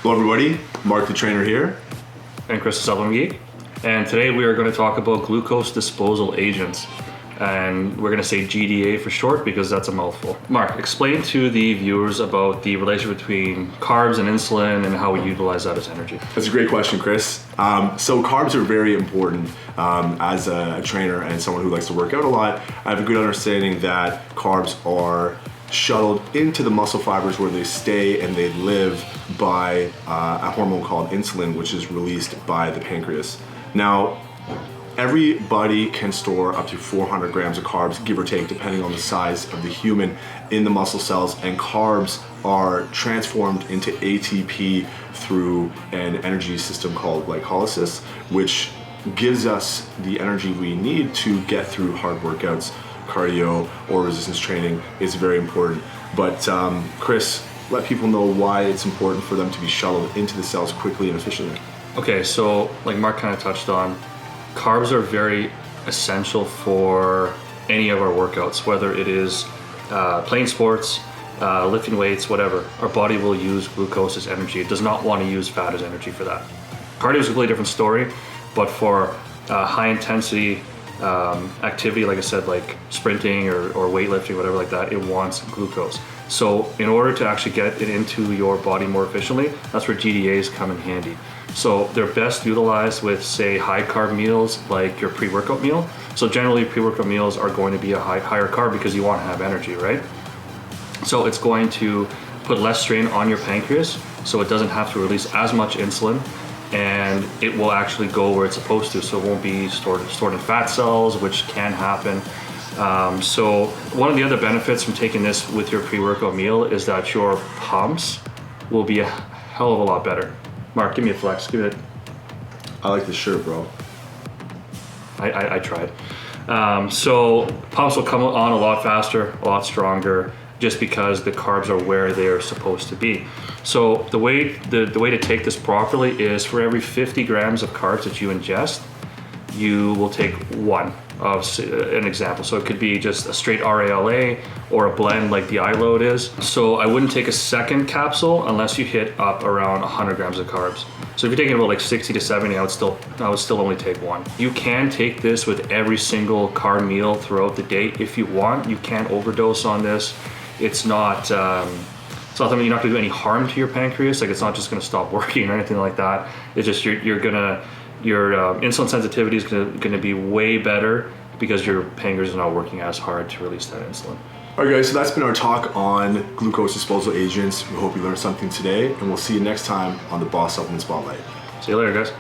Hello everybody, Mark the trainer here. And Chris the Supplement Geek. And today we are going to talk about glucose disposal agents. And we're going to say GDA for short because that's a mouthful. Mark, explain to the viewers about the relation between carbs and insulin and how we utilize that as energy. That's a great question, Chris. So carbs are very important. As a trainer and someone who likes to work out a lot, I have a good understanding that carbs are shuttled into the muscle fibers where they stay and they live by a hormone called insulin, which is released by the pancreas. Now, everybody can store up to 400 grams of carbs, give or take, depending on the size of the human in the muscle cells, and carbs are transformed into ATP through an energy system called glycolysis, which gives us the energy we need to get through hard workouts. Cardio or resistance training is very important. But Chris, let people know why it's important for them to be shuttled into the cells quickly and efficiently. Okay, so like Mark kind of touched on, carbs are very essential for any of our workouts, whether it is playing sports, lifting weights, whatever. Our body will use glucose as energy. It does not want to use fat as energy for that. Cardio is a completely different story, but for high intensity activity, like I said, like sprinting or weightlifting, whatever like that, it wants glucose. So in order to actually get it into your body more efficiently, that's where GDAs come in handy. So they're best utilized with, say, high carb meals like your pre-workout meal. So generally pre-workout meals are going to be a higher carb because you want to have energy, right? So it's going to put less strain on your pancreas so it doesn't have to release as much insulin, and it will actually go where it's supposed to, so it won't be stored in fat cells, which can happen. So one of the other benefits from taking this with your pre-workout meal is that your pumps will be a hell of a lot better. Mark, give me a flex. Give it. I like this shirt, bro. I tried. So pumps will come on a lot faster, a lot stronger, just because the carbs are where they're supposed to be. So the way to take this properly is for every 50 grams of carbs that you ingest, you will take one of an example. So it could be just a straight RALA or a blend like the iLoad is. So I wouldn't take a second capsule unless you hit up around 100 grams of carbs. So if you're taking about like 60 to 70, I would still only take one. You can take this with every single carb meal throughout the day if you want. You can't overdose on this. It's not something you're not going to do any harm to your pancreas. Like, it's not just going to stop working or anything like that. It's just your insulin sensitivity is going to be way better because your pancreas is not working as hard to release that insulin. All right, guys, so that's been our talk on glucose disposal agents. We hope you learned something today, and we'll see you next time on the Boss Supplement Spotlight. See you later, guys.